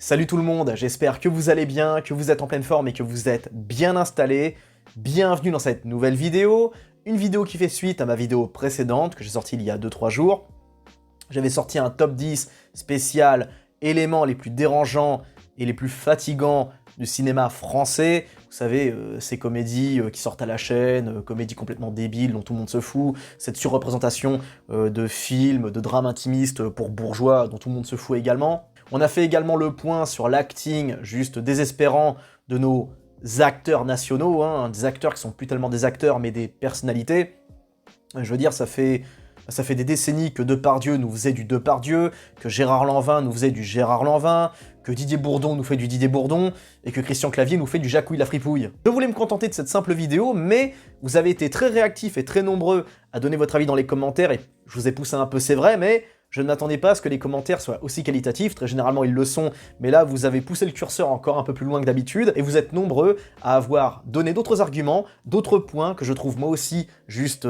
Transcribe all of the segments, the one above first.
Salut tout le monde, j'espère que vous allez bien, que vous êtes en pleine forme et que vous êtes bien installés. Bienvenue dans cette nouvelle vidéo, une vidéo qui fait suite à ma vidéo précédente que j'ai sortie il y a 2-3 jours. J'avais sorti un top 10 spécial éléments les plus dérangeants et les plus fatigants du cinéma français. Vous savez, ces comédies qui sortent à la chaîne, comédies complètement débiles dont tout le monde se fout, cette surreprésentation de films, de drames intimistes pour bourgeois dont tout le monde se fout également. On a fait également le point sur l'acting juste désespérant de nos acteurs nationaux, des acteurs qui sont plus tellement des acteurs mais des personnalités. Je veux dire, ça fait des décennies que Depardieu nous faisait du Depardieu, que Gérard Lanvin nous faisait du Gérard Lanvin, que Didier Bourdon nous fait du Didier Bourdon, et que Christian Clavier nous fait du Jacouille la fripouille. Je voulais me contenter de cette simple vidéo, mais vous avez été très réactifs et très nombreux à donner votre avis dans les commentaires, et je vous ai poussé un peu, c'est vrai, mais je ne m'attendais pas à ce que les commentaires soient aussi qualitatifs, très généralement ils le sont, mais là vous avez poussé le curseur encore un peu plus loin que d'habitude, et vous êtes nombreux à avoir donné d'autres arguments, d'autres points que je trouve moi aussi juste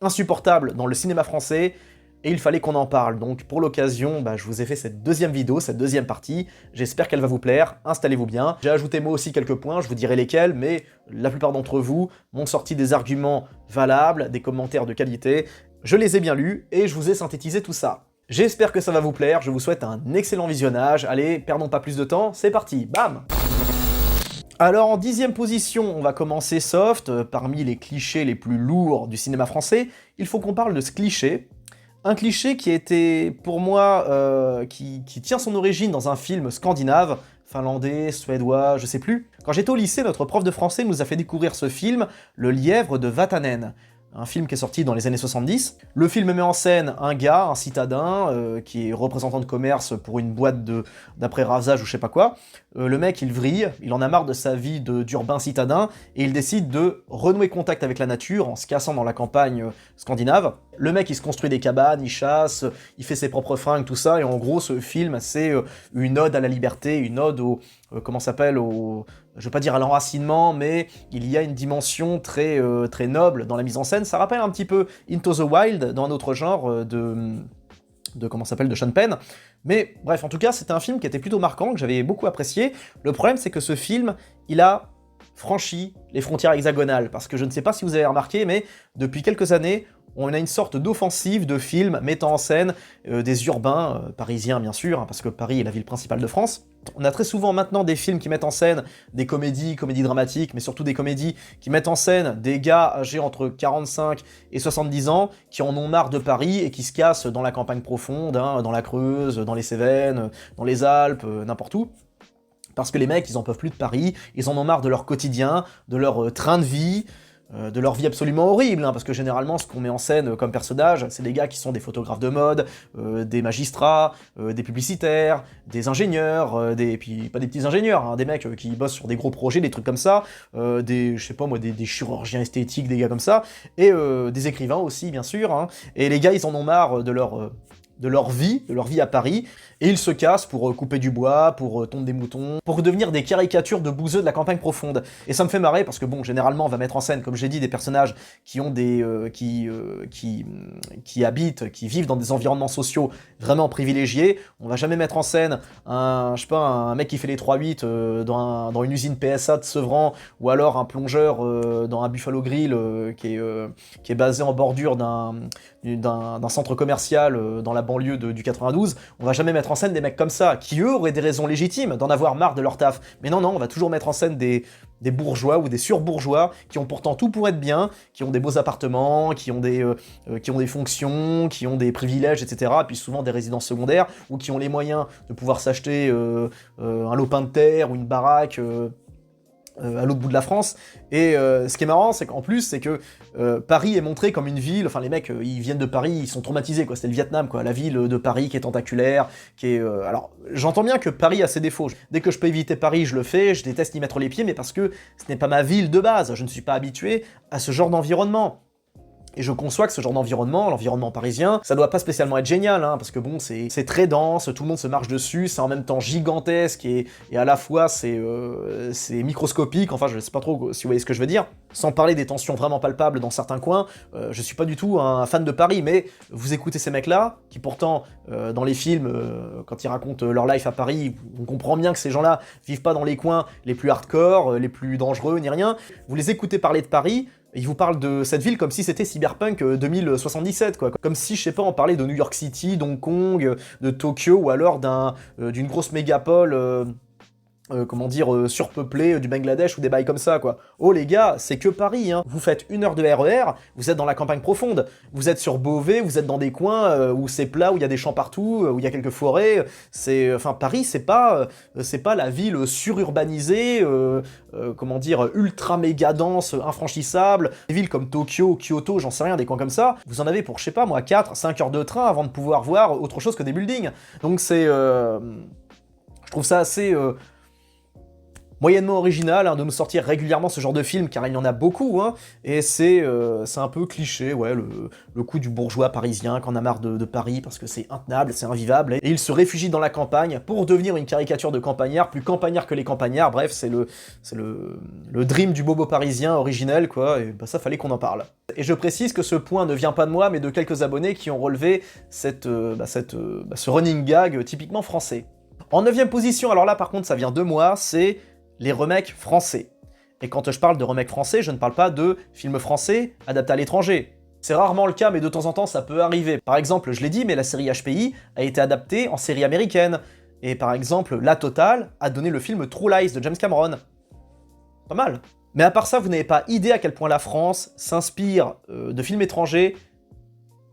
insupportables dans le cinéma français, et il fallait qu'on en parle. Donc pour l'occasion, je vous ai fait cette deuxième vidéo, cette deuxième partie, j'espère qu'elle va vous plaire, installez-vous bien. J'ai ajouté moi aussi quelques points, je vous dirai lesquels, mais la plupart d'entre vous m'ont sorti des arguments valables, des commentaires de qualité. Je les ai bien lus, et je vous ai synthétisé tout ça. J'espère que ça va vous plaire, je vous souhaite un excellent visionnage. Allez, perdons pas plus de temps, c'est parti, bam! Alors en 10e position, on va commencer soft. Parmi les clichés les plus lourds du cinéma français, il faut qu'on parle de ce cliché. Un cliché qui était, pour moi, qui tient son origine dans un film scandinave, finlandais, suédois, je sais plus. Quand j'étais au lycée, notre prof de français nous a fait découvrir ce film, Le Lièvre de Vatanen. Un film qui est sorti dans les années 70. Le film met en scène un gars, un citadin, qui est représentant de commerce pour une boîte d'après-rasage ou je sais pas quoi. Le mec, il vrille, il en a marre de sa vie d'urbain citadin, et il décide de renouer contact avec la nature en se cassant dans la campagne scandinave. Le mec, il se construit des cabanes, il chasse, il fait ses propres fringues, tout ça, et en gros, ce film, c'est une ode à la liberté, une ode au... comment ça s'appelle, je veux pas dire à l'enracinement, mais il y a une dimension très noble dans la mise en scène. Ça rappelle un petit peu Into the Wild, dans un autre genre de comment ça s'appelle, de Sean Penn. Mais bref, en tout cas, c'était un film qui était plutôt marquant, que j'avais beaucoup apprécié. Le problème, c'est que ce film, il a franchi les frontières hexagonales, parce que je ne sais pas si vous avez remarqué, mais depuis quelques années, on a une sorte d'offensive de films mettant en scène des urbains, parisiens bien sûr, parce que Paris est la ville principale de France. On a très souvent maintenant des films qui mettent en scène des comédies dramatiques, mais surtout des comédies qui mettent en scène des gars âgés entre 45 et 70 ans, qui en ont marre de Paris et qui se cassent dans la campagne profonde, dans la Creuse, dans les Cévennes, dans les Alpes, n'importe où. Parce que les mecs, ils en peuvent plus de Paris, ils en ont marre de leur quotidien, de leur train de vie, de leur vie absolument horrible, parce que généralement, ce qu'on met en scène comme personnage, c'est des gars qui sont des photographes de mode, des magistrats, des publicitaires, des ingénieurs, et puis pas des petits ingénieurs, des mecs qui bossent sur des gros projets, des trucs comme ça, je sais pas moi, des chirurgiens esthétiques, des gars comme ça, et des écrivains aussi, bien sûr, et les gars, ils en ont marre de leur vie à Paris, et ils se cassent pour couper du bois, pour tondre des moutons, pour devenir des caricatures de bouseux de la campagne profonde. Et ça me fait marrer parce que bon, généralement on va mettre en scène, comme j'ai dit, des personnages qui ont qui habitent, qui vivent dans des environnements sociaux vraiment privilégiés. On va jamais mettre en scène un mec qui fait les 3-8 dans une usine PSA de Sevran, ou alors un plongeur dans un Buffalo Grill qui est basé en bordure d'un centre commercial dans la banlieue du 92. On va jamais mettre en scène des mecs comme ça, qui eux auraient des raisons légitimes d'en avoir marre de leur taf. Mais non, on va toujours mettre en scène des bourgeois ou des surbourgeois qui ont pourtant tout pour être bien, qui ont des beaux appartements, qui ont des fonctions, qui ont des privilèges, etc. Et puis souvent des résidences secondaires, ou qui ont les moyens de pouvoir s'acheter un lopin de terre ou une baraque à l'autre bout de la France. Et ce qui est marrant, c'est qu'en plus, c'est que Paris est montré comme une ville, enfin les mecs, ils viennent de Paris, ils sont traumatisés, quoi, c'est le Vietnam, quoi, la ville de Paris qui est tentaculaire, qui est... alors, j'entends bien que Paris a ses défauts, dès que je peux éviter Paris, je le fais, je déteste y mettre les pieds, mais parce que ce n'est pas ma ville de base, je ne suis pas habitué à ce genre d'environnement. Et je conçois que ce genre d'environnement, l'environnement parisien, ça doit pas spécialement être génial, hein, parce que bon, c'est très dense, tout le monde se marche dessus, c'est en même temps gigantesque, et à la fois c'est microscopique, enfin je sais pas trop si vous voyez ce que je veux dire. Sans parler des tensions vraiment palpables dans certains coins, je suis pas du tout un fan de Paris, mais vous écoutez ces mecs-là, qui pourtant, dans les films, quand ils racontent leur life à Paris, on comprend bien que ces gens-là vivent pas dans les coins les plus hardcore, les plus dangereux, ni rien. Vous les écoutez parler de Paris, ils vous parlent de cette ville comme si c'était Cyberpunk 2077, quoi. Comme si, je sais pas, on parlait de New York City, d'Hong Kong, de Tokyo, ou alors d'une grosse mégapole... comment dire, surpeuplé du Bangladesh ou des bails comme ça, quoi. Oh les gars, c'est que Paris, hein. Vous faites 1 heure de RER, vous êtes dans la campagne profonde, vous êtes sur Beauvais, vous êtes dans des coins où c'est plat, où il y a des champs partout, où il y a quelques forêts, enfin Paris, c'est pas la ville sururbanisée, comment dire, ultra méga dense, infranchissable. Des villes comme Tokyo, Kyoto, j'en sais rien, des coins comme ça, vous en avez pour, je sais pas moi, 4-5 heures de train avant de pouvoir voir autre chose que des buildings. Donc c'est... je trouve ça assez... moyennement original, hein, de nous sortir régulièrement ce genre de film, car il y en a beaucoup, hein, et c'est un peu cliché, ouais, le coup du bourgeois parisien qui en a marre de Paris parce que c'est intenable, c'est invivable, et il se réfugie dans la campagne pour devenir une caricature de campagnard, plus campagnard que les campagnards, bref, c'est le dream du bobo parisien originel, quoi, et bah ça fallait qu'on en parle. Et je précise que ce point ne vient pas de moi, mais de quelques abonnés qui ont relevé ce running gag typiquement français. En 9ème position, alors là par contre ça vient de moi, c'est les remakes français. Et quand je parle de remakes français, je ne parle pas de films français adaptés à l'étranger. C'est rarement le cas, mais de temps en temps ça peut arriver. Par exemple, je l'ai dit, mais la série HPI a été adaptée en série américaine. Et par exemple, La Totale a donné le film True Lies de James Cameron. Pas mal. Mais à part ça, vous n'avez pas idée à quel point la France s'inspire de films étrangers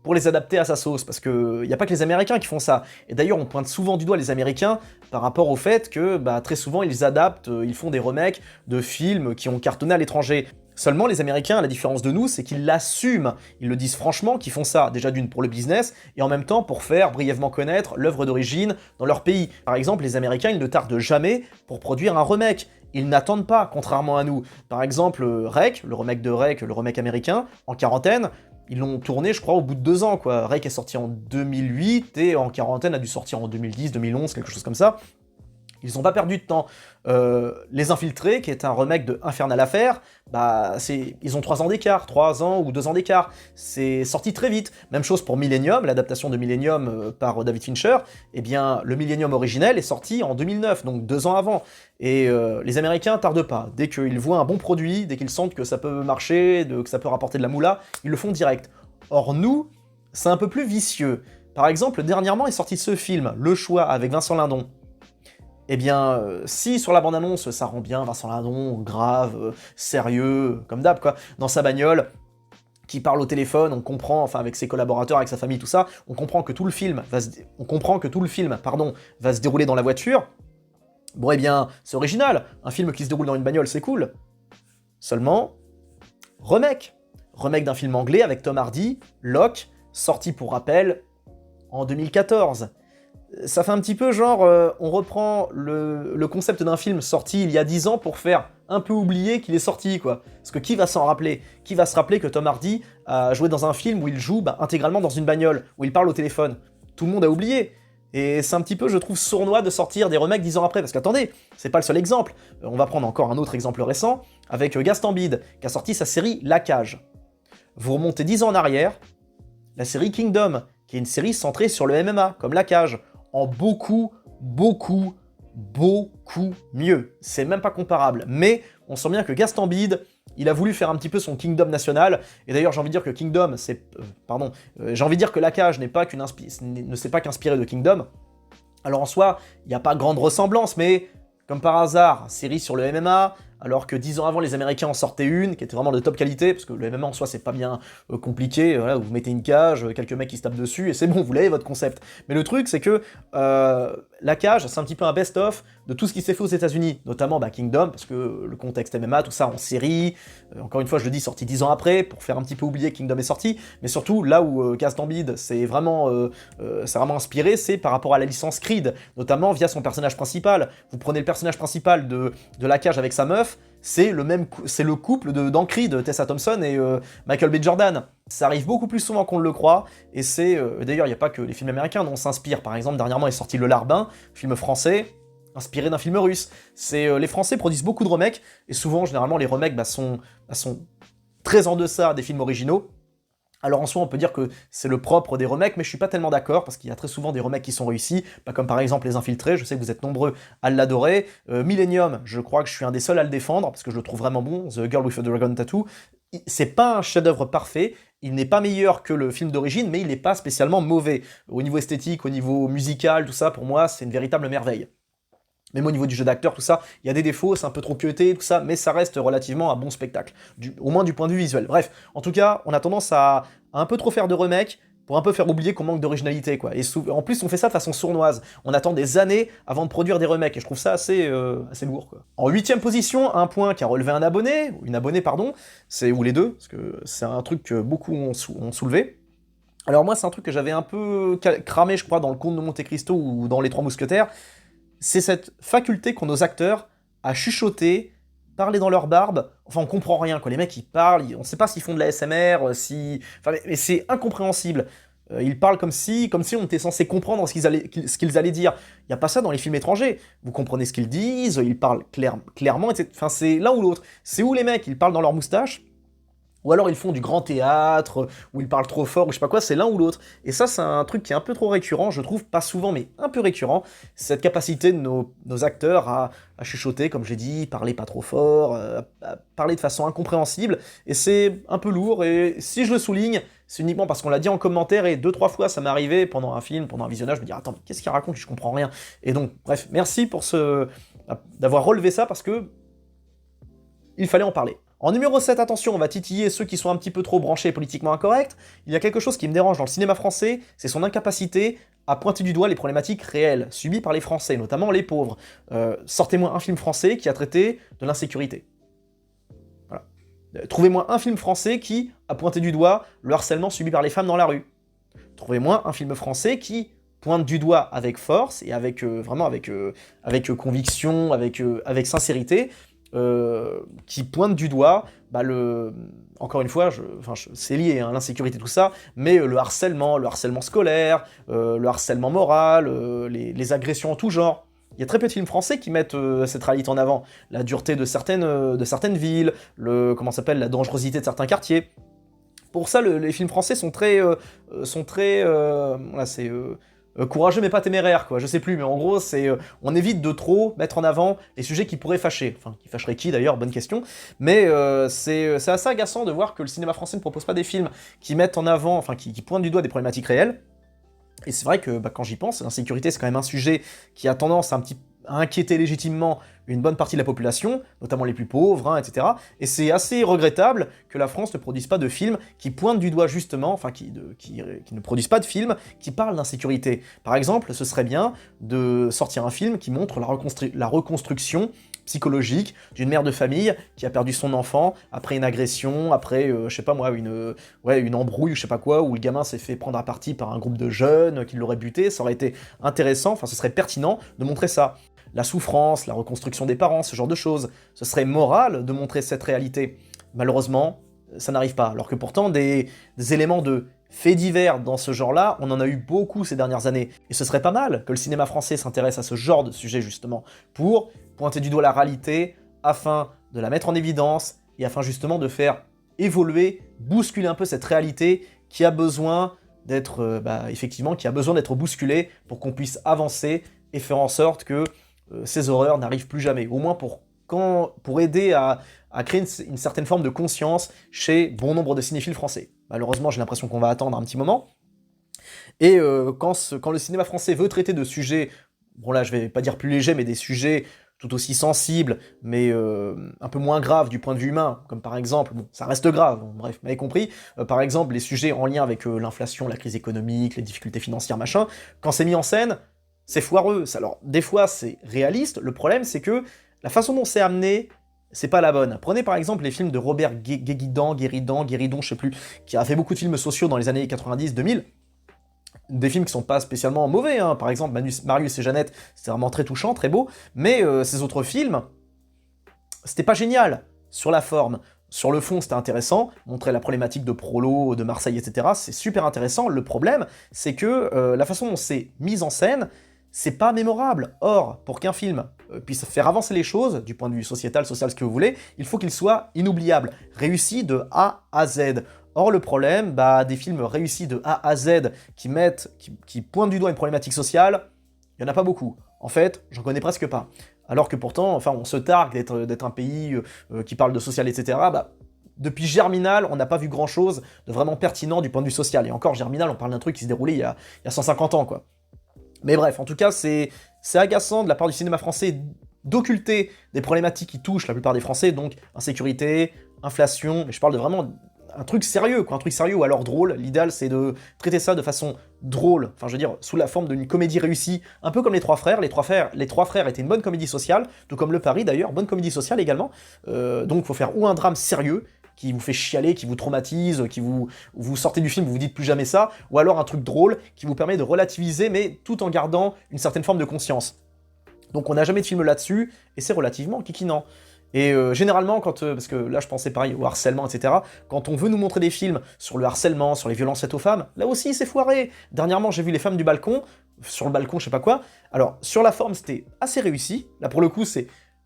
pour les adapter à sa sauce, parce qu'il n'y a pas que les Américains qui font ça. Et d'ailleurs, on pointe souvent du doigt les Américains par rapport au fait que très souvent ils adaptent, ils font des remakes de films qui ont cartonné à l'étranger. Seulement, les Américains, à la différence de nous, c'est qu'ils l'assument. Ils le disent franchement qu'ils font ça, déjà d'une pour le business, et en même temps pour faire brièvement connaître l'œuvre d'origine dans leur pays. Par exemple, les Américains, ils ne tardent jamais pour produire un remake. Ils n'attendent pas, contrairement à nous. Par exemple, REC, le remake de REC, le remake américain, en quarantaine, ils l'ont tourné, je crois, au bout de 2 ans, quoi. REC est sorti en 2008, et en quarantaine a dû sortir en 2010, 2011, quelque chose comme ça. Ils n'ont pas perdu de temps. Les Infiltrés, qui est un remake de Infernal Affair, ils ont 3 ans d'écart, 3 ans ou 2 ans d'écart. C'est sorti très vite. Même chose pour Millennium, l'adaptation de Millennium par David Fincher. Eh bien, le Millennium originel est sorti en 2009, donc 2 ans avant. Et les Américains tardent pas. Dès qu'ils voient un bon produit, dès qu'ils sentent que ça peut marcher, que ça peut rapporter de la moula, ils le font direct. Or nous, c'est un peu plus vicieux. Par exemple, dernièrement est sorti ce film, Le Choix, avec Vincent Lindon. Eh bien, si sur la bande-annonce ça rend bien Vincent Lindon, grave, sérieux, comme d'hab quoi, dans sa bagnole, qui parle au téléphone, on comprend, enfin avec ses collaborateurs, avec sa famille, tout ça, on comprend que tout le film va se dérouler dans la voiture. Bon eh bien, c'est original, un film qui se déroule dans une bagnole, c'est cool. Seulement, remake d'un film anglais avec Tom Hardy, Locke, sorti pour rappel en 2014. Ça fait un petit peu genre, on reprend le concept d'un film sorti il y a 10 ans pour faire un peu oublier qu'il est sorti, quoi. Parce que qui va s'en rappeler? Qui va se rappeler que Tom Hardy a joué dans un film où il joue intégralement dans une bagnole, où il parle au téléphone? Tout le monde a oublié. Et c'est un petit peu, je trouve, sournois de sortir des remakes 10 ans après, parce qu'attendez, c'est pas le seul exemple. On va prendre encore un autre exemple récent, avec Gaston Bide, qui a sorti sa série La Cage. Vous remontez 10 ans en arrière, la série Kingdom, qui est une série centrée sur le MMA, comme La Cage, en beaucoup mieux. C'est même pas comparable. Mais on sent bien que Gaston Bide, il a voulu faire un petit peu son Kingdom national. Et d'ailleurs, j'ai envie de dire que Kingdom, j'ai envie de dire que La Cage ne s'est pas qu'inspiré de Kingdom. Alors en soi, il n'y a pas grande ressemblance, mais comme par hasard, série sur le MMA, alors que 10 ans avant, les Américains en sortaient une, qui était vraiment de top qualité, parce que le MMA en soi, c'est pas bien compliqué, voilà, vous mettez une cage, quelques mecs qui se tapent dessus, et c'est bon, vous l'avez votre concept. Mais le truc, c'est que La Cage, c'est un petit peu un best-of de tout ce qui s'est fait aux États-Unis, notamment Kingdom, parce que le contexte MMA, tout ça en série, encore une fois je le dis, sorti 10 ans après, pour faire un petit peu oublier que Kingdom est sorti, mais surtout là où Gambit c'est vraiment inspiré, c'est par rapport à la licence Creed, notamment via son personnage principal. Vous prenez le personnage principal de la cage avec sa meuf, c'est le couple dans Creed, Tessa Thompson et Michael B. Jordan. Ça arrive beaucoup plus souvent qu'on ne le croit, et c'est... D'ailleurs, il n'y a pas que les films américains dont on s'inspire. Par exemple, dernièrement est sorti Le Larbin, film français, inspiré d'un film russe. Les Français produisent beaucoup de remakes, et souvent, généralement, les remakes sont très en deçà des films originaux. Alors en soi, on peut dire que c'est le propre des remakes, mais je suis pas tellement d'accord, parce qu'il y a très souvent des remakes qui sont réussis, pas comme par exemple Les Infiltrés, je sais que vous êtes nombreux à l'adorer. Millennium, je crois que je suis un des seuls à le défendre, parce que je le trouve vraiment bon, The Girl with a Dragon Tattoo. C'est pas un chef-d'œuvre parfait, il n'est pas meilleur que le film d'origine, mais il n'est pas spécialement mauvais. Au niveau esthétique, au niveau musical, tout ça, pour moi, c'est une véritable merveille. Même au niveau du jeu d'acteur, tout ça, il y a des défauts, c'est un peu trop cuté, tout ça, mais ça reste relativement un bon spectacle, au moins du point de vue visuel. Bref, en tout cas, on a tendance à un peu trop faire de remakes, pour un peu faire oublier qu'on manque d'originalité, quoi. Et en plus, on fait ça de façon sournoise. On attend des années avant de produire des remakes, et je trouve ça assez lourd, quoi. En 8ème position, un point qui a relevé un abonné, ou une abonnée, pardon, ou les deux, parce que c'est un truc que beaucoup ont soulevé. Alors moi, c'est un truc que j'avais un peu cramé, je crois, dans le Comte de Monte Cristo ou dans Les Trois Mousquetaires, c'est cette faculté qu'ont nos acteurs à chuchoter, parler dans leur barbe, enfin on comprend rien, quoi. Les mecs ils parlent, on sait pas s'ils font de la SMR, mais c'est incompréhensible. Ils parlent comme si on était censé comprendre ce qu'ils allaient dire. Il n'y a pas ça dans les films étrangers. Vous comprenez ce qu'ils disent, ils parlent clairement, etc. Enfin c'est l'un ou l'autre. C'est où les mecs, ils parlent dans leur moustache, ou alors ils font du grand théâtre, ou ils parlent trop fort, ou je sais pas quoi, c'est l'un ou l'autre. Et ça, c'est un truc qui est un peu trop récurrent, je trouve, pas souvent, mais un peu récurrent, cette capacité de nos acteurs à chuchoter, comme j'ai dit, parler pas trop fort, à parler de façon incompréhensible, et c'est un peu lourd, et si je le souligne, c'est uniquement parce qu'on l'a dit en commentaire, et 2-3 fois ça m'est arrivé pendant un film, pendant un visionnage, je me dis, attends, mais qu'est-ce qu'il raconte, je comprends rien. Et donc, bref, merci pour d'avoir relevé ça, parce que il fallait en parler. En numéro 7, attention, on va titiller ceux qui sont un petit peu trop branchés et politiquement incorrects. Il y a quelque chose qui me dérange dans le cinéma français, c'est son incapacité à pointer du doigt les problématiques réelles, subies par les Français, notamment les pauvres. Sortez-moi un film français qui a traité de l'insécurité. Voilà. Trouvez-moi un film français qui a pointé du doigt le harcèlement subi par les femmes dans la rue. Trouvez-moi un film français qui pointe du doigt avec force et avec conviction, avec sincérité, qui pointe du doigt encore une fois, c'est lié à l'insécurité, tout ça, mais le harcèlement scolaire, le harcèlement moral, les agressions en tout genre. Il y a très peu de films français qui mettent cette réalité en avant. La dureté de certaines villes, la dangerosité de certains quartiers. Pour ça, les films français sont très courageux mais pas téméraires, quoi, je sais plus, mais en gros, on évite de trop mettre en avant les sujets qui pourraient fâcher. Enfin, qui fâcheraient qui d'ailleurs, bonne question. Mais c'est assez agaçant de voir que le cinéma français ne propose pas des films qui mettent en avant, enfin, qui pointent du doigt des problématiques réelles. Et c'est vrai que quand j'y pense, l'insécurité c'est quand même un sujet qui a tendance à inquiéter légitimement une bonne partie de la population, notamment les plus pauvres, hein, etc. Et c'est assez regrettable que la France ne produise pas de films qui pointent du doigt justement, enfin qui ne produisent pas de films qui parlent d'insécurité. Par exemple, ce serait bien de sortir un film qui montre la reconstruction psychologique d'une mère de famille qui a perdu son enfant après une agression, après, je sais pas moi, une embrouille ou je sais pas quoi, où le gamin s'est fait prendre à partie par un groupe de jeunes qui l'auraient buté. Ça aurait été intéressant, enfin ce serait pertinent de montrer ça. La souffrance, la reconstruction des parents, ce genre de choses. Ce serait moral de montrer cette réalité. Malheureusement, ça n'arrive pas. Alors que pourtant, des éléments de faits divers dans ce genre-là, on en a eu beaucoup ces dernières années. Et ce serait pas mal que le cinéma français s'intéresse à ce genre de sujet, justement, pour pointer du doigt la réalité, afin de la mettre en évidence, et afin justement de faire évoluer, bousculer un peu cette réalité qui a besoin d'être, effectivement, qui a besoin d'être bousculée pour qu'on puisse avancer et faire en sorte que ces horreurs n'arrivent plus jamais. Au moins pour aider à créer une certaine forme de conscience chez bon nombre de cinéphiles français. Malheureusement, j'ai l'impression qu'on va attendre un petit moment. Et quand le cinéma français veut traiter de sujets, bon là je vais pas dire plus légers, mais des sujets tout aussi sensibles, mais un peu moins graves du point de vue humain, comme par exemple, bon, ça reste grave, bon, bref, vous m'avez compris, par exemple les sujets en lien avec l'inflation, la crise économique, les difficultés financières, machin, quand c'est mis en scène, c'est foireux. Alors, des fois, c'est réaliste, le problème, c'est que la façon dont c'est amené, c'est pas la bonne. Prenez par exemple les films de Robert Guéridon, je sais plus, qui a fait beaucoup de films sociaux dans les années 90-2000, des films qui sont pas spécialement mauvais, hein. Par exemple Marius et Jeannette, c'est vraiment très touchant, très beau, mais ces autres films, c'était pas génial sur la forme. Sur le fond, c'était intéressant, montrer la problématique de Prolo, de Marseille, etc. C'est super intéressant. Le problème, c'est que la façon dont c'est mis en scène, c'est pas mémorable. Or, pour qu'un film puisse faire avancer les choses, du point de vue sociétal, social, ce que vous voulez, il faut qu'il soit inoubliable, réussi de A à Z. Or, le problème, des films réussis de A à Z qui pointent du doigt une problématique sociale, il n'y en a pas beaucoup. En fait, j'en connais presque pas. Alors que pourtant, enfin, on se targue d'être un pays qui parle de social, etc. Depuis Germinal, on n'a pas vu grand-chose de vraiment pertinent du point de vue social. Et encore, Germinal, on parle d'un truc qui se déroulait il y a 150 ans, quoi. Mais bref, en tout cas, c'est agaçant de la part du cinéma français d'occulter des problématiques qui touchent la plupart des Français, donc insécurité, inflation, mais je parle de vraiment un truc sérieux, quoi, un truc sérieux ou alors drôle. L'idéal, c'est de traiter ça de façon drôle, enfin je veux dire, sous la forme d'une comédie réussie, un peu comme Les Trois Frères. Les Trois Frères étaient une bonne comédie sociale, tout comme Le Pari d'ailleurs, bonne comédie sociale également. Donc il faut faire ou un drame sérieux, qui vous fait chialer, qui vous traumatise, qui vous sortez du film, vous vous dites plus jamais ça, ou alors un truc drôle qui vous permet de relativiser, mais tout en gardant une certaine forme de conscience. Donc on n'a jamais de film là-dessus, et c'est relativement kikinant. Et généralement, parce que là je pensais pareil au harcèlement, etc., quand on veut nous montrer des films sur le harcèlement, sur les violences faites aux femmes, là aussi c'est foiré. Dernièrement j'ai vu Les Femmes du balcon, sur le balcon, je sais pas quoi, alors sur la forme c'était assez réussi, là pour le coup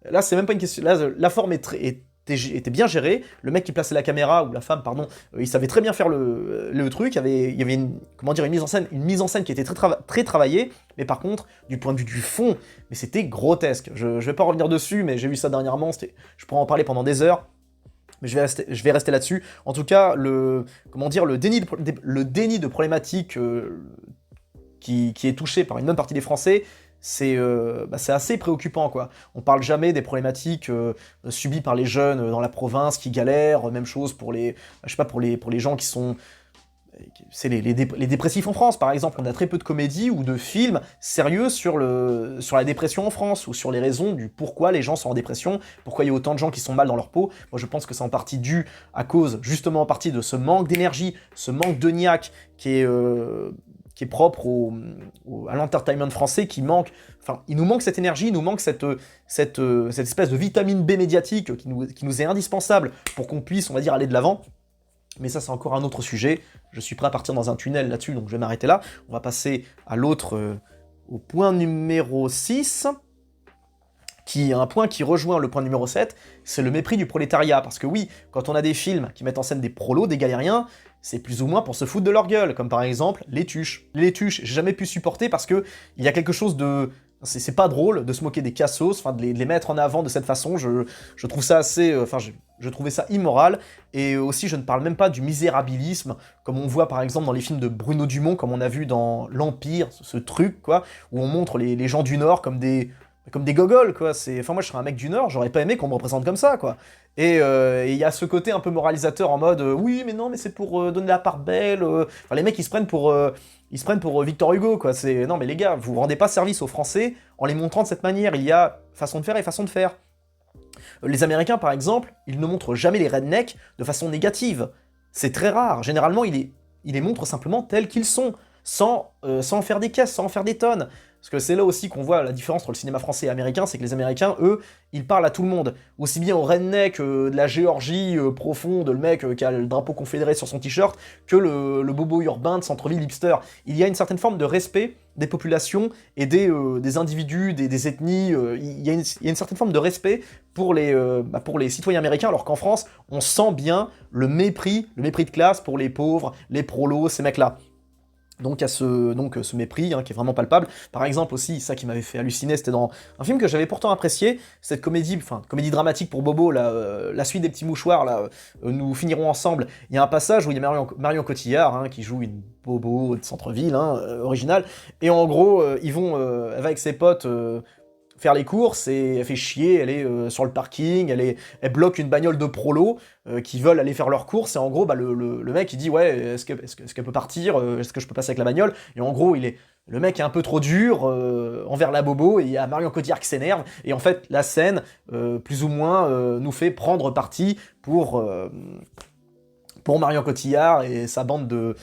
là c'est même pas une question, là la forme était bien gérée, le mec qui plaçait la caméra, ou la femme, pardon, il savait très bien faire le truc, il y avait une mise en scène qui était très travaillée, mais par contre, du point de vue du fond, mais c'était grotesque. Je vais pas revenir dessus, mais j'ai vu ça dernièrement, je pourrais en parler pendant des heures, mais je vais rester là-dessus. En tout cas, le déni de problématique qui est touché par une bonne partie des Français, c'est assez préoccupant, quoi. On parle jamais des problématiques subies par les jeunes dans la province qui galèrent, même chose pour les gens qui sont... C'est les dépressifs en France, par exemple. On a très peu de comédies ou de films sérieux sur la dépression en France, ou sur les raisons du pourquoi les gens sont en dépression, pourquoi il y a autant de gens qui sont mal dans leur peau. Moi, je pense que c'est en partie dû à cause, justement, en partie de ce manque d'énergie, ce manque de niaque qui est propre à l'entertainment français, qui manque... Enfin, il nous manque cette énergie, il nous manque cette espèce de vitamine B médiatique qui nous est indispensable pour qu'on puisse, on va dire, aller de l'avant. Mais ça, c'est encore un autre sujet. Je suis prêt à partir dans un tunnel là-dessus, donc je vais m'arrêter là. On va passer à l'autre, au point numéro 6, qui est un point qui rejoint le point numéro 7, c'est le mépris du prolétariat. Parce que oui, quand on a des films qui mettent en scène des prolos, des galériens, c'est plus ou moins pour se foutre de leur gueule, comme par exemple Les Tuches. Les Tuches, j'ai jamais pu supporter parce que il y a quelque chose de... C'est pas drôle de se moquer des cassos, enfin de les mettre en avant de cette façon, je trouve ça assez... je trouvais ça immoral, et aussi je ne parle même pas du misérabilisme, comme on voit par exemple dans les films de Bruno Dumont, comme on a vu dans L'Empire, ce truc, quoi, où on montre les gens du Nord comme des gogoles, quoi. Enfin, moi, je serais un mec du Nord, j'aurais pas aimé qu'on me représente comme ça, quoi. Et il y a ce côté un peu moralisateur en mode oui, mais non, mais c'est pour donner la part belle. Enfin, les mecs, ils se prennent pour Victor Hugo, quoi. Non, mais les gars, vous rendez pas service aux Français en les montrant de cette manière. Il y a façon de faire et façon de faire. Les Américains, par exemple, ils ne montrent jamais les rednecks de façon négative. C'est très rare. Généralement, ils les montrent simplement tels qu'ils sont, sans en faire des caisses, sans en faire des tonnes. Parce que c'est là aussi qu'on voit la différence entre le cinéma français et américain, c'est que les Américains, eux, ils parlent à tout le monde. Aussi bien au redneck de la Géorgie profonde, le mec qui a le drapeau confédéré sur son t-shirt, que le bobo urbain de centre-ville hipster. Il y a une certaine forme de respect des populations et des individus, des ethnies. Il y a une certaine forme de respect pour les citoyens américains, alors qu'en France, on sent bien le mépris de classe pour les pauvres, les prolos, ces mecs-là. Donc il y a ce mépris qui est vraiment palpable. Par exemple aussi, ça qui m'avait fait halluciner, c'était dans un film que j'avais pourtant apprécié, cette comédie dramatique pour Bobo, la suite des petits mouchoirs, nous finirons ensemble. Il y a un passage où il y a Marion Cotillard qui joue une Bobo de centre-ville, originale, et en gros, elle va avec ses potes faire les courses, et elle fait chier, elle est sur le parking, elle bloque une bagnole de prolos qui veulent aller faire leurs courses, et en gros, le mec, il dit « Ouais, est-ce qu'elle peut partir? Est-ce que je peux passer avec la bagnole ?» Et en gros, il est le mec est un peu trop dur envers la bobo, et il y a Marion Cotillard qui s'énerve, et en fait, la scène, plus ou moins, nous fait prendre parti pour Marion Cotillard et sa bande de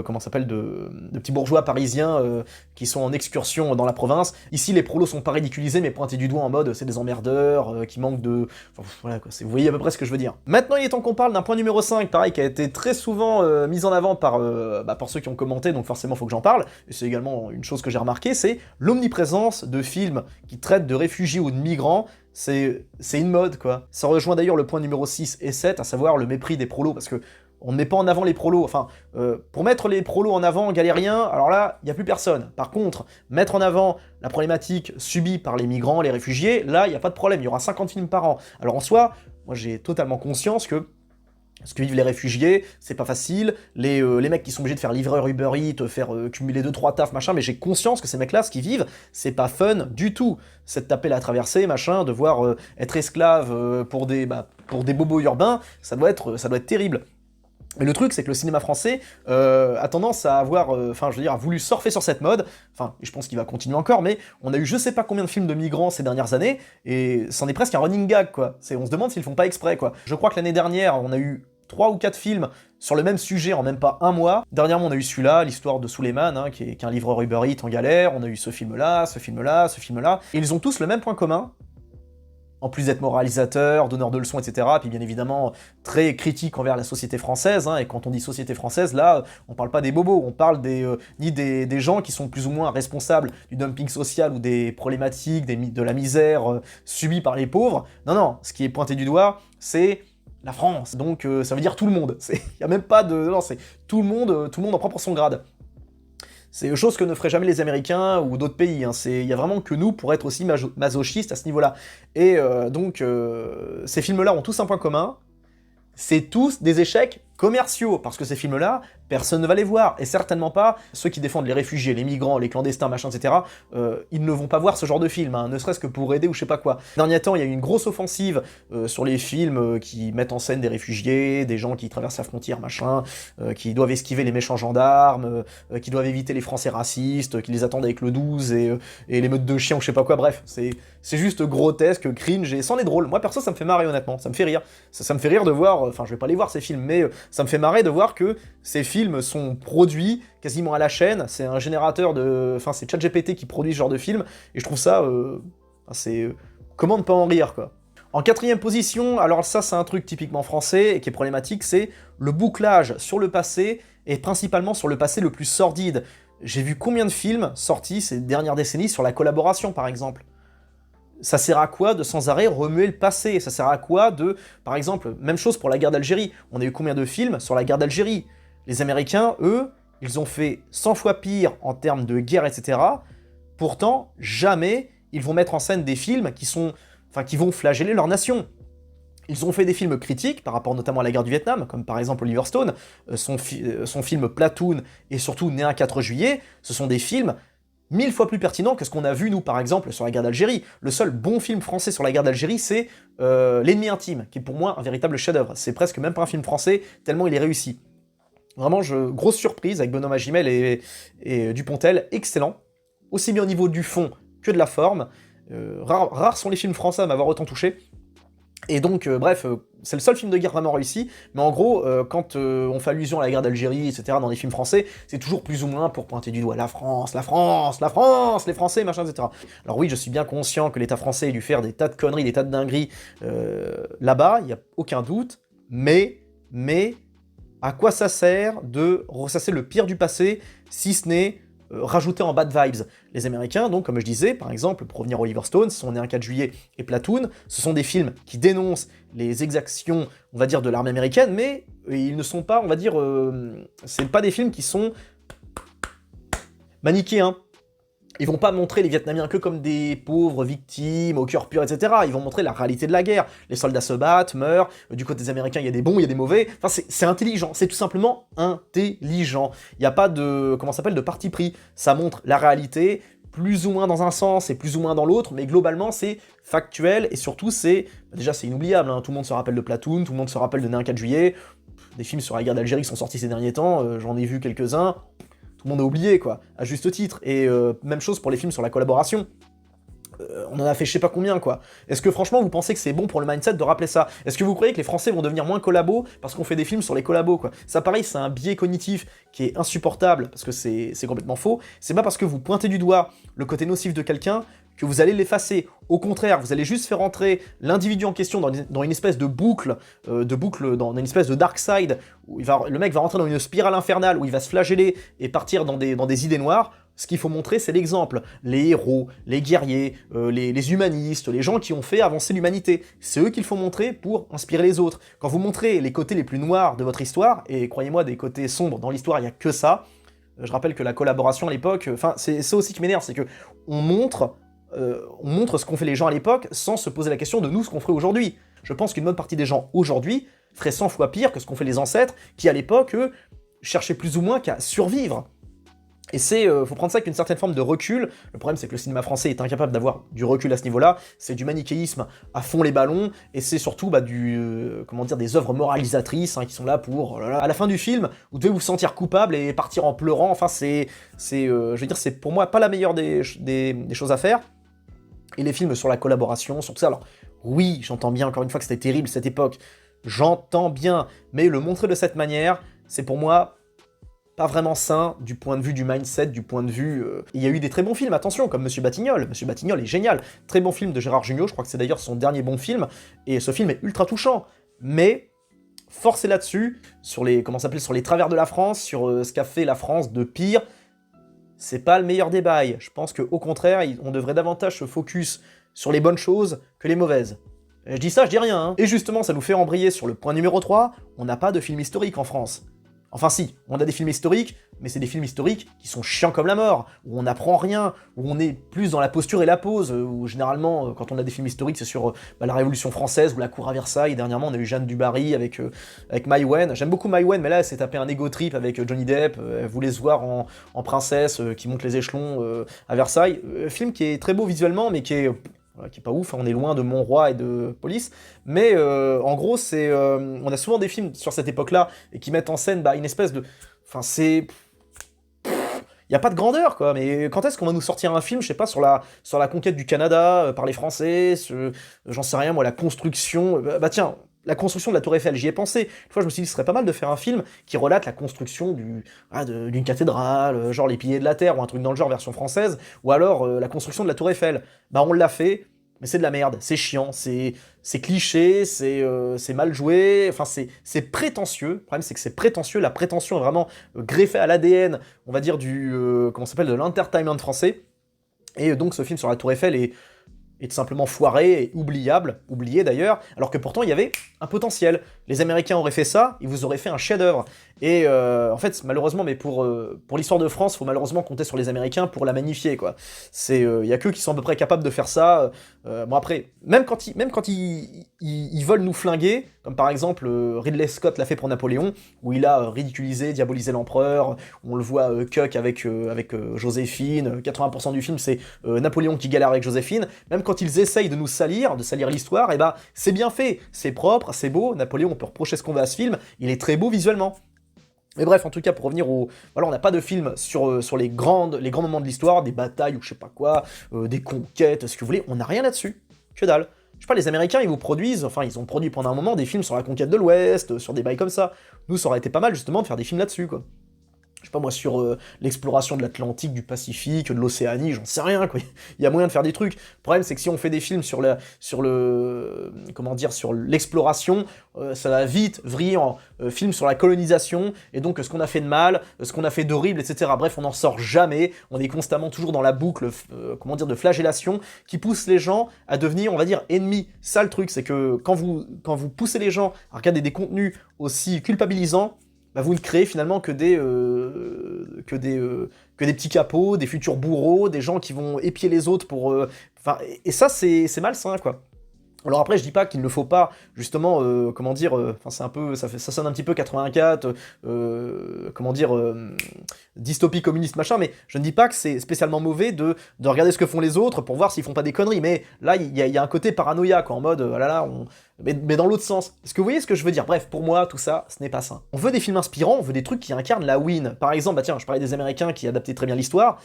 comment ça s'appelle, de petits bourgeois parisiens qui sont en excursion dans la province. Ici, les prolos sont pas ridiculisés, mais pointés du doigt en mode c'est des emmerdeurs, qui manquent de... Enfin, voilà quoi, vous voyez à peu près ce que je veux dire. Maintenant, il est temps qu'on parle d'un point numéro 5, pareil, qui a été très souvent mis en avant par ceux qui ont commenté, donc forcément, faut que j'en parle, et c'est également une chose que j'ai remarqué, c'est l'omniprésence de films qui traitent de réfugiés ou de migrants. C'est une mode, quoi. Ça rejoint d'ailleurs le point numéro 6 et 7, à savoir le mépris des prolos, parce que on ne met pas en avant les prolos. Enfin, pour mettre les prolos en avant galériens, alors là, il n'y a plus personne. Par contre, mettre en avant la problématique subie par les migrants, les réfugiés, là, il n'y a pas de problème, il y aura 50 films par an. Alors en soi, moi j'ai totalement conscience que ce que vivent les réfugiés, c'est pas facile, les mecs qui sont obligés de faire livreur Uber Eats, faire cumuler 2-3 tafs, machin, mais j'ai conscience que ces mecs-là, ce qu'ils vivent, c'est pas fun du tout. C'est de taper la traversée, machin, devoir être esclave pour des bobos urbains, ça doit être terrible. Mais le truc, c'est que le cinéma français a tendance à avoir, a voulu surfer sur cette mode, et je pense qu'il va continuer encore, mais on a eu je sais pas combien de films de migrants ces dernières années, et c'en est presque un running gag, quoi. On se demande s'ils font pas exprès, quoi. Je crois que l'année dernière, on a eu 3 ou 4 films sur le même sujet en même pas un mois. Dernièrement, on a eu celui-là, l'histoire de Souleymane, qui est un livreur Uber Eats en galère, on a eu ce film-là, ce film-là, ce film-là, et ils ont tous le même point commun, en plus d'être moralisateur, donneur de leçons, etc., puis bien évidemment très critique envers la société française, et quand on dit société française, là, on parle pas des bobos, on parle ni des gens qui sont plus ou moins responsables du dumping social ou des problématiques, de la misère subie par les pauvres. Non, non, ce qui est pointé du doigt, c'est la France, donc ça veut dire tout le monde. Il n'y a même pas de... Non, c'est tout le monde en prend pour son grade. C'est chose que ne feraient jamais les Américains ou d'autres pays. Il y a vraiment que nous pour être aussi masochistes à ce niveau-là. Et ces films-là ont tous un point commun, c'est tous des échecs commerciaux, parce que ces films-là, personne ne va les voir, et certainement pas ceux qui défendent les réfugiés, les migrants, les clandestins, machin, etc. Ils ne vont pas voir ce genre de film, ne serait-ce que pour aider ou je sais pas quoi. Dernier temps, il y a eu une grosse offensive sur les films qui mettent en scène des réfugiés, des gens qui traversent la frontière, machin, qui doivent esquiver les méchants gendarmes, qui doivent éviter les Français racistes, qui les attendent avec le 12 et les meutes de chiens ou je sais pas quoi, bref, c'est juste grotesque, cringe, et c'en est drôle. Moi, perso, ça me fait marrer, honnêtement, ça me fait rire. Ça me fait rire de voir, je vais pas les voir ces films, mais ça me fait marrer de voir que ces films sont produits quasiment à la chaîne, c'est un générateur de... c'est ChatGPT qui produit ce genre de film, et je trouve ça... comment ne pas en rire, quoi. En 4ème position, alors ça c'est un truc typiquement français, et qui est problématique, c'est le bouclage sur le passé, et principalement sur le passé le plus sordide. J'ai vu combien de films sortis ces dernières décennies sur la collaboration, par exemple. Ça sert à quoi de sans arrêt remuer le passé? Ça sert à quoi de... Par exemple, même chose pour la guerre d'Algérie. On a eu combien de films sur la guerre d'Algérie? Les Américains, eux, ils ont fait 100 fois pire en termes de guerre, etc. Pourtant, jamais ils vont mettre en scène des films qui vont flageller leur nation. Ils ont fait des films critiques, par rapport notamment à la guerre du Vietnam, comme par exemple Oliver Stone, son film Platoon, et surtout Né un 4 juillet, ce sont des films 1000 fois plus pertinent que ce qu'on a vu, nous, par exemple, sur la guerre d'Algérie. Le seul bon film français sur la guerre d'Algérie, c'est L'ennemi intime, qui est pour moi un véritable chef-d'œuvre. C'est presque même pas un film français, tellement il est réussi. Vraiment, grosse surprise avec Benoît Magimel et Dupontel, excellent. Aussi bien au niveau du fond que de la forme. Rares sont les films français à m'avoir autant touché. Et donc, bref, c'est le seul film de guerre vraiment réussi, mais en gros, quand on fait allusion à la guerre d'Algérie, etc., dans les films français, c'est toujours plus ou moins pour pointer du doigt la France, la France, la France, les Français, machin, etc. Alors oui, je suis bien conscient que l'État français a dû faire des tas de conneries, des tas de dingueries là-bas, il n'y a aucun doute, mais à quoi ça sert de ressasser le pire du passé, si ce n'est rajouter en bad vibes? Les Américains, donc, comme je disais, par exemple, pour revenir à Oliver Stone, ce sont Né un 4 juillet et Platoon, ce sont des films qui dénoncent les exactions, on va dire, de l'armée américaine, mais ils ne sont pas, on va dire, c'est pas des films qui sont manichéens. Ils vont pas montrer les Vietnamiens que comme des pauvres victimes, au cœur pur, etc. Ils vont montrer la réalité de la guerre. Les soldats se battent, meurent, du côté des Américains, il y a des bons, il y a des mauvais. C'est intelligent, c'est tout simplement intelligent. Il n'y a pas de, de parti pris. Ça montre la réalité, plus ou moins dans un sens et plus ou moins dans l'autre, mais globalement, c'est factuel, et surtout, déjà, c'est inoubliable, tout le monde se rappelle de Platoon, tout le monde se rappelle de Né un 4 juillet, des films sur la guerre d'Algérie qui sont sortis ces derniers temps, j'en ai vu quelques-uns. tout le monde a oublié, quoi, à juste titre. Et même chose pour les films sur la collaboration. On en a fait je sais pas combien, quoi. Est-ce que franchement vous pensez que c'est bon pour le mindset de rappeler ça? Est-ce que vous croyez que les Français vont devenir moins collabos parce qu'on fait des films sur les collabos, quoi? Ça pareil, c'est un biais cognitif qui est insupportable, parce que c'est complètement faux. C'est pas parce que vous pointez du doigt le côté nocif de quelqu'un que vous allez l'effacer. Au contraire, vous allez juste faire entrer l'individu en question dans une espèce de boucle, dans une espèce de dark side, où le mec va rentrer dans une spirale infernale, où il va se flageller et partir dans des idées noires. Ce qu'il faut montrer, c'est l'exemple. Les héros, les guerriers, les humanistes, les gens qui ont fait avancer l'humanité. C'est eux qu'il faut montrer pour inspirer les autres. Quand vous montrez les côtés les plus noirs de votre histoire, et croyez-moi, des côtés sombres dans l'histoire, il n'y a que ça. Je rappelle que la collaboration à l'époque, enfin, c'est ça aussi qui m'énerve, c'est que on montre ce qu'ont fait les gens à l'époque sans se poser la question de nous, ce qu'on ferait aujourd'hui. Je pense qu'une bonne partie des gens aujourd'hui feraient 100 fois pire que ce qu'ont fait les ancêtres, qui à l'époque, eux, cherchaient plus ou moins qu'à survivre. Et faut prendre ça avec une certaine forme de recul. Le problème, c'est que le cinéma français est incapable d'avoir du recul à ce niveau-là. C'est du manichéisme à fond les ballons, et c'est surtout des œuvres moralisatrices qui sont là pour... À la fin du film, vous devez vous sentir coupable et partir en pleurant. Enfin, c'est pour moi pas la meilleure des choses à faire. Et les films sur la collaboration, sur tout ça, alors oui, j'entends bien encore une fois que c'était terrible cette époque. J'entends bien, mais le montrer de cette manière, c'est pour moi pas vraiment sain du point de vue du mindset, du point de vue... Il y a eu des très bons films, attention, comme Monsieur Batignolles. Monsieur Batignolles est génial. Très bon film de Gérard Jugnot, je crois que c'est d'ailleurs son dernier bon film, et ce film est ultra touchant. Mais, force est là-dessus, sur les travers de la France, sur ce qu'a fait la France de pire, c'est pas le meilleur des bails. Je pense qu'au contraire, on devrait davantage se focus sur les bonnes choses que les mauvaises. Je dis ça, je dis rien, hein. Et justement, ça nous fait embrayer sur le point numéro 3, on n'a pas de film historique en France. Enfin si, on a des films historiques, mais c'est des films historiques qui sont chiants comme la mort, où on n'apprend rien, où on est plus dans la posture et la pose, où généralement, quand on a des films historiques, c'est sur la Révolution française ou la cour à Versailles. Dernièrement, on a eu Jeanne du Barry avec Maïwenn. J'aime beaucoup Maïwenn, mais là, elle s'est tapé un ego trip avec Johnny Depp. Elle voulait se voir en princesse qui monte les échelons à Versailles. Film qui est très beau visuellement, mais qui est pas ouf, on est loin de Monroy et de Police, mais en gros, on a souvent des films sur cette époque-là, et qui mettent en scène une espèce de... Enfin, c'est... Il n'y a pas de grandeur, quoi, mais quand est-ce qu'on va nous sortir un film, je sais pas, sur la conquête du Canada, par les Français, j'en sais rien, moi, la construction... tiens, la construction de la Tour Eiffel, j'y ai pensé. Une fois, je me suis dit, ce serait pas mal de faire un film qui relate la construction d'une cathédrale, genre Les Piliers de la Terre, ou un truc dans le genre, version française, ou alors la construction de la Tour Eiffel. On l'a fait, mais c'est de la merde, c'est chiant, c'est cliché, c'est mal joué, enfin c'est prétentieux. Le problème, c'est que c'est prétentieux, la prétention est vraiment greffée à l'ADN, on va dire, de l'entertainment français. Et donc, ce film sur la Tour Eiffel est tout simplement foiré et oublié d'ailleurs, alors que pourtant il y avait un potentiel. Les Américains auraient fait ça, ils vous auraient fait un chef-d'œuvre. Et en fait, malheureusement, mais pour l'histoire de France, il faut malheureusement compter sur les Américains pour la magnifier, quoi. Il y a qu'eux qui sont à peu près capables de faire ça. Bon après, même quand ils veulent nous flinguer, comme par exemple Ridley Scott l'a fait pour Napoléon, où il a ridiculisé, diabolisé l'empereur, on le voit cuck avec Joséphine, 80% du film c'est Napoléon qui galère avec Joséphine, même quand ils essayent de salir l'histoire, et c'est bien fait, c'est propre, c'est beau. Napoléon, on peut reprocher ce qu'on veut à ce film, il est très beau visuellement. Mais bref, en tout cas, pour revenir Voilà, on n'a pas de film sur les grands moments de l'histoire, des batailles ou je sais pas quoi, des conquêtes, ce que vous voulez, on n'a rien là-dessus. Que dalle. Je sais pas, les Américains, ils vous produisent, enfin, ils ont produit pendant un moment des films sur la conquête de l'Ouest, sur des bails comme ça. Nous, ça aurait été pas mal, justement, de faire des films là-dessus, quoi. Je sais pas moi, sur l'exploration de l'Atlantique, du Pacifique, de l'Océanie, j'en sais rien, quoi. Il y a moyen de faire des trucs. Le problème, c'est que si on fait des films sur l'exploration, ça va vite vriller en film sur la colonisation, et donc ce qu'on a fait de mal, ce qu'on a fait d'horrible, etc. Bref, on n'en sort jamais, on est constamment toujours dans la boucle, de flagellation, qui pousse les gens à devenir, on va dire, ennemis. Ça, le truc, c'est que quand vous poussez les gens à regarder des contenus aussi culpabilisants, vous ne créez finalement que des petits capots, des futurs bourreaux, des gens qui vont épier les autres pour... et ça, c'est malsain, quoi. Alors après, je dis pas qu'il ne faut pas, justement, c'est un peu, ça sonne un petit peu 84, dystopie communiste, machin, mais je ne dis pas que c'est spécialement mauvais de regarder ce que font les autres pour voir s'ils font pas des conneries, mais là, il y a un côté paranoïa, quoi, en mode, mais dans l'autre sens. Est-ce que vous voyez ce que je veux dire? Bref, pour moi, tout ça, ce n'est pas sain. On veut des films inspirants, on veut des trucs qui incarnent la win. Par exemple, bah tiens, je parlais des Américains qui adaptaient très bien l'histoire.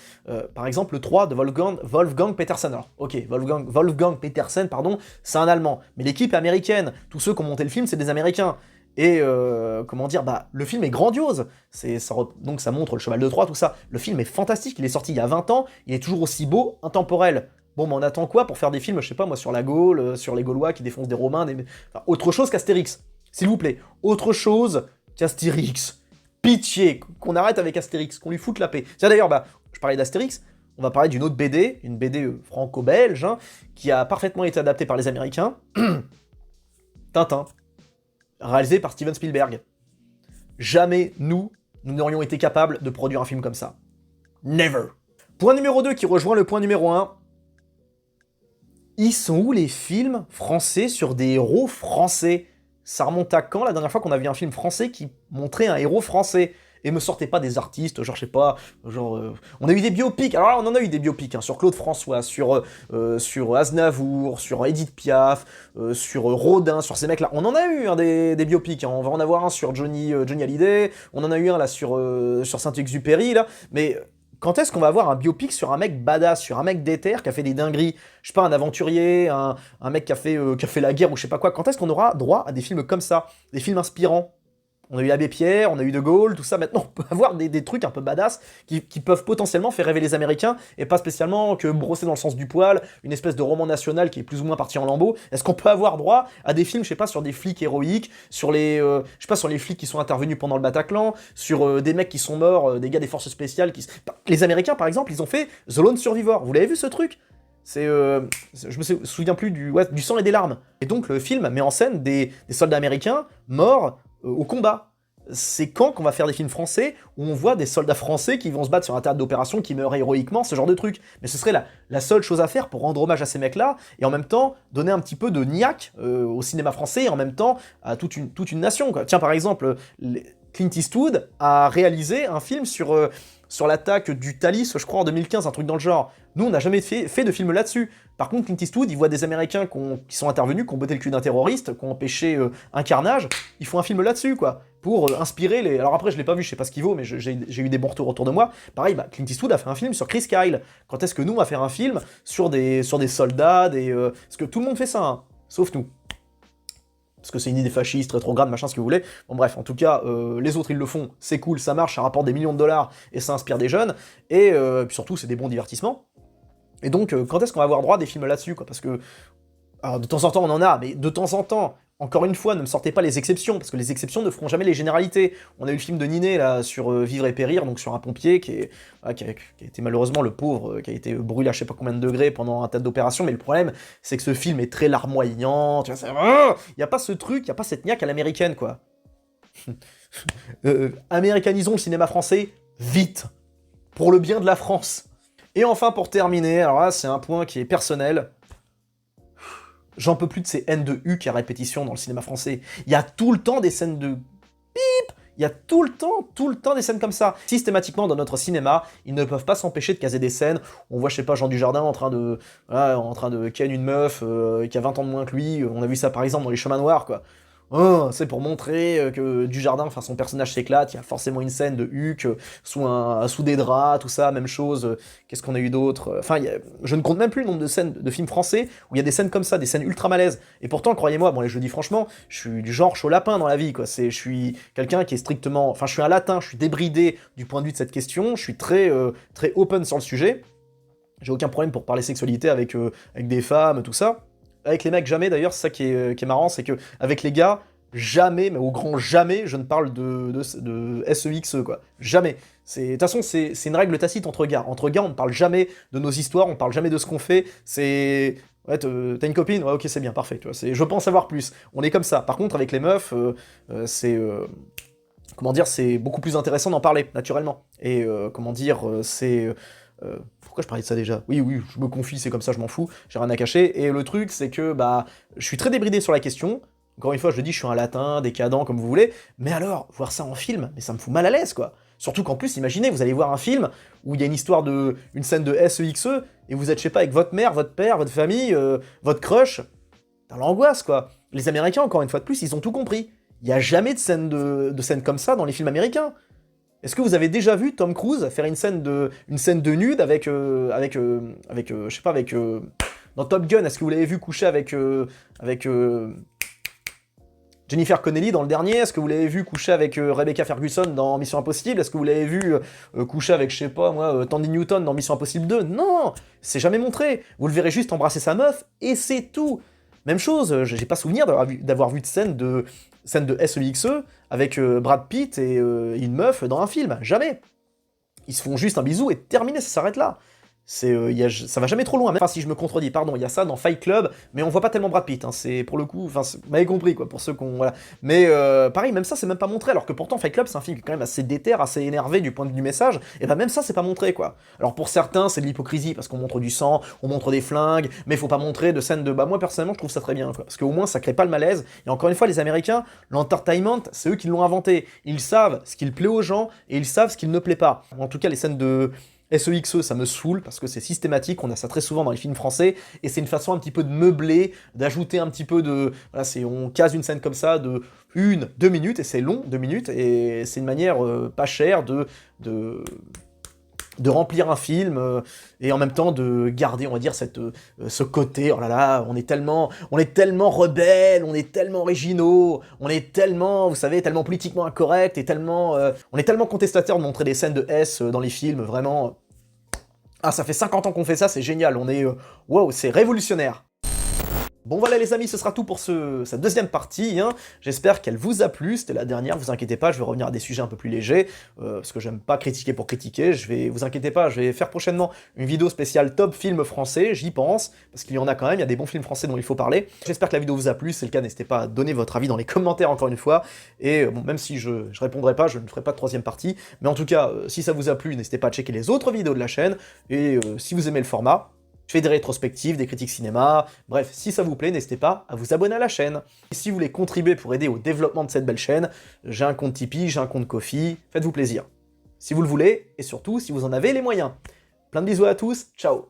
Par exemple, le 3 de Wolfgang Petersen. Alors, ok, Wolfgang Petersen, pardon, c'est un Allemand. Mais l'équipe est américaine. Tous ceux qui ont monté le film, c'est des Américains. Et comment dire, bah le film est grandiose, donc ça montre le cheval de Troie, tout ça. Le film est fantastique, il est sorti il y a 20 ans, il est toujours aussi beau, intemporel. Bon, bah on attend quoi pour faire des films, je sais pas moi, sur la Gaule, sur les Gaulois qui défoncent des Romains, enfin, autre chose qu'Astérix, s'il vous plaît. Autre chose qu'Astérix. Pitié, qu'on arrête avec Astérix, qu'on lui foute la paix. Tiens d'ailleurs, bah, je parlais d'Astérix, on va parler d'une autre BD, une BD franco-belge, hein, qui a parfaitement été adaptée par les Américains. Tintin. Réalisé par Steven Spielberg. Jamais, nous n'aurions été capables de produire un film comme ça. Never. Point numéro 2 qui rejoint le point numéro 1. Ils sont où les films français sur des héros français? Ça remonte à quand la dernière fois qu'on a vu un film français qui montrait un héros français? Et me sortez pas des artistes, genre je sais pas, genre... On a eu des biopics, alors là on en a eu des biopics, hein, sur Claude François, sur Aznavour, sur Edith Piaf, sur Rodin, sur ces mecs-là. On en a eu hein, des biopics, hein. On va en avoir un sur Johnny Hallyday, on en a eu un là sur Saint-Exupéry, là, mais... Quand est-ce qu'on va avoir un biopic sur un mec badass, sur un mec déter qui a fait des dingueries? Je sais pas, un aventurier, un mec qui a fait la guerre ou je sais pas quoi. Quand est-ce qu'on aura droit à des films comme ça? Des films inspirants? On a eu Abbé Pierre, on a eu De Gaulle, tout ça. Maintenant, on peut avoir des trucs un peu badass qui peuvent potentiellement faire rêver les Américains et pas spécialement que brosser dans le sens du poil, une espèce de roman national qui est plus ou moins parti en lambeaux. Est-ce qu'on peut avoir droit à des films, je sais pas, sur des flics héroïques, sur les, je sais pas, sur les flics qui sont intervenus pendant le Bataclan, sur des mecs qui sont morts, des gars des forces spéciales qui... Les Américains, par exemple, ils ont fait The Lone Survivor. Vous l'avez vu ce truc? C'est, je me souviens plus du sang et des larmes. Et donc le film met en scène des soldats américains morts au combat. C'est quand qu'on va faire des films français où on voit des soldats français qui vont se battre sur un théâtre d'opération, qui meurent héroïquement, ce genre de truc. Mais ce serait la seule chose à faire pour rendre hommage à ces mecs-là, et en même temps donner un petit peu de niaque au cinéma français, et en même temps à toute une nation, quoi. Tiens, par exemple, Clint Eastwood a réalisé un film sur l'attaque du Thalys, je crois, en 2015, un truc dans le genre. Nous, on n'a jamais fait de film là-dessus. Par contre, Clint Eastwood, il voit des Américains qui sont intervenus, qui ont botté le cul d'un terroriste, qui ont empêché un carnage. Ils font un film là-dessus, quoi, pour inspirer les... Alors après, je l'ai pas vu, je sais pas ce qu'il vaut, mais j'ai eu des bons retours autour de moi. Pareil, bah, Clint Eastwood a fait un film sur Chris Kyle. Quand est-ce que nous, on va faire un film sur des soldats, Parce que tout le monde fait ça, hein, sauf nous. Parce que c'est une idée fasciste, rétrograde, machin, ce que vous voulez. Bon bref, en tout cas, les autres ils le font, c'est cool, ça marche, ça rapporte des millions de dollars, et ça inspire des jeunes, et puis surtout c'est des bons divertissements. Et donc, quand est-ce qu'on va avoir droit à des films là-dessus, quoi? Parce que, alors de temps en temps on en a, mais de temps en temps, encore une fois, ne me sortez pas les exceptions, parce que les exceptions ne feront jamais les généralités. On a eu le film de Ninet, là, sur Vivre et Périr, donc sur un pompier qui a été malheureusement le pauvre, qui a été brûlé à je sais pas combien de degrés pendant un tas d'opérations, mais le problème, c'est que ce film est très larmoyant, tu vois, il y a pas ce truc, il y a pas cette niaque à l'américaine, quoi. Américanisons le cinéma français, vite, pour le bien de la France. Et enfin, pour terminer, alors là, c'est un point qui est personnel. J'en peux plus de ces haines de Huck à répétition dans le cinéma français. Il y a tout le temps des scènes de... Bip. Il y a tout le temps des scènes comme ça. Systématiquement, dans notre cinéma, ils ne peuvent pas s'empêcher de caser des scènes. On voit, je sais pas, Jean Dujardin en train de ken une meuf qui a 20 ans de moins que lui. On a vu ça, par exemple, dans Les Chemins Noirs, quoi. Oh, c'est pour montrer que Dujardin, enfin son personnage s'éclate, il y a forcément une scène de Huck sous des draps, tout ça, même chose. Qu'est-ce qu'on a eu d'autre? Enfin, je ne compte même plus le nombre de scènes de films français où il y a des scènes comme ça, des scènes ultra malaises. Et pourtant, croyez-moi, bon, je le dis franchement, je suis du genre chaud lapin dans la vie, quoi. Je suis quelqu'un qui est strictement, enfin, je suis un latin, je suis débridé du point de vue de cette question, je suis très open sur le sujet. J'ai aucun problème pour parler sexualité avec des femmes, tout ça. Avec les mecs, jamais, d'ailleurs, c'est ça qui est marrant, c'est que avec les gars, jamais, mais au grand jamais, je ne parle de SEXE, quoi. Jamais. De toute façon, c'est une règle tacite entre gars. Entre gars, on ne parle jamais de nos histoires, on ne parle jamais de ce qu'on fait, c'est... Ouais, t'as une copine? Ouais, ok, c'est bien, parfait, tu vois, je peux en savoir plus. On est comme ça. Par contre, avec les meufs, c'est... comment dire, c'est beaucoup plus intéressant d'en parler, naturellement. Et, comment dire, c'est... pourquoi je parlais de ça déjà? Oui, je me confie, c'est comme ça, je m'en fous, j'ai rien à cacher. Et le truc, c'est que, bah, je suis très débridé sur la question. Encore une fois, je le dis, je suis un latin, décadent, comme vous voulez. Mais alors, voir ça en film, mais ça me fout mal à l'aise, quoi. Surtout qu'en plus, imaginez, vous allez voir un film où il y a une scène de SEXE, et vous êtes, je sais pas, avec votre mère, votre père, votre famille, votre crush. Dans l'angoisse, quoi. Les Américains, encore une fois de plus, ils ont tout compris. Il n'y a jamais de scène comme ça dans les films américains. Est-ce que vous avez déjà vu Tom Cruise faire une scène de nude avec, je sais pas, dans Top Gun, est-ce que vous l'avez vu coucher avec Jennifer Connelly dans le dernier? Est-ce que vous l'avez vu coucher avec Rebecca Ferguson dans Mission Impossible? Est-ce que vous l'avez vu coucher avec, je sais pas moi, Tandy Newton dans Mission Impossible 2? Non, c'est jamais montré. Vous le verrez juste embrasser sa meuf, et c'est tout. Même chose, j'ai pas souvenir d'avoir vu de scène de SEXE avec Brad Pitt et une meuf dans un film. Jamais. Ils se font juste un bisou et terminé, ça s'arrête là. Ça va jamais trop loin. Enfin, si je me contredis, pardon, il y a ça dans Fight Club, mais on voit pas tellement Brad Pitt. Hein, c'est pour le coup, enfin, vous m'avez compris quoi, pour ceux qu'on voilà. Mais pareil, même ça, c'est même pas montré. Alors que pourtant, Fight Club, c'est un film qui est quand même assez déter, assez énervé du point de vue du message. Et ben même ça, c'est pas montré quoi. Alors pour certains, c'est de l'hypocrisie parce qu'on montre du sang, on montre des flingues, mais faut pas montrer de scènes de. Bah moi personnellement, je trouve ça très bien quoi, parce qu'au moins ça crée pas le malaise. Et encore une fois, les Américains, l'entertainment, c'est eux qui l'ont inventé. Ils savent ce qu'il plaît aux gens et ils savent ce qu'il ne plaît pas. En tout cas, les scènes de SEXE, ça me saoule, parce que c'est systématique, on a ça très souvent dans les films français, et c'est une façon un petit peu de meubler, d'ajouter un petit peu de... Voilà, on case une scène comme ça de 1-2 minutes, et c'est long, 2 minutes, et c'est une manière pas chère de remplir un film, et en même temps de garder, on va dire, ce côté, oh là là, on est tellement rebelles, on est tellement originaux, on est tellement, vous savez, tellement politiquement incorrect, et tellement, on est tellement contestataires de montrer des scènes de S dans les films, vraiment. Ah, ça fait 50 ans qu'on fait ça, c'est génial, on est, wow, c'est révolutionnaire. Bon voilà les amis, ce sera tout pour cette deuxième partie, hein. J'espère qu'elle vous a plu, c'était la dernière, vous inquiétez pas, je vais revenir à des sujets un peu plus légers, parce que j'aime pas critiquer pour critiquer, vous inquiétez pas, je vais faire prochainement une vidéo spéciale top film français, j'y pense, parce qu'il y en a quand même, il y a des bons films français dont il faut parler. J'espère que la vidéo vous a plu, si c'est le cas, n'hésitez pas à donner votre avis dans les commentaires encore une fois, et bon, même si je répondrai pas, je ne ferai pas de troisième partie, mais en tout cas, si ça vous a plu, n'hésitez pas à checker les autres vidéos de la chaîne, et si vous aimez le format, je fais des rétrospectives, des critiques cinéma, bref, si ça vous plaît, n'hésitez pas à vous abonner à la chaîne. Et si vous voulez contribuer pour aider au développement de cette belle chaîne, j'ai un compte Tipeee, j'ai un compte Ko-fi, faites-vous plaisir. Si vous le voulez, et surtout si vous en avez les moyens. Plein de bisous à tous, ciao.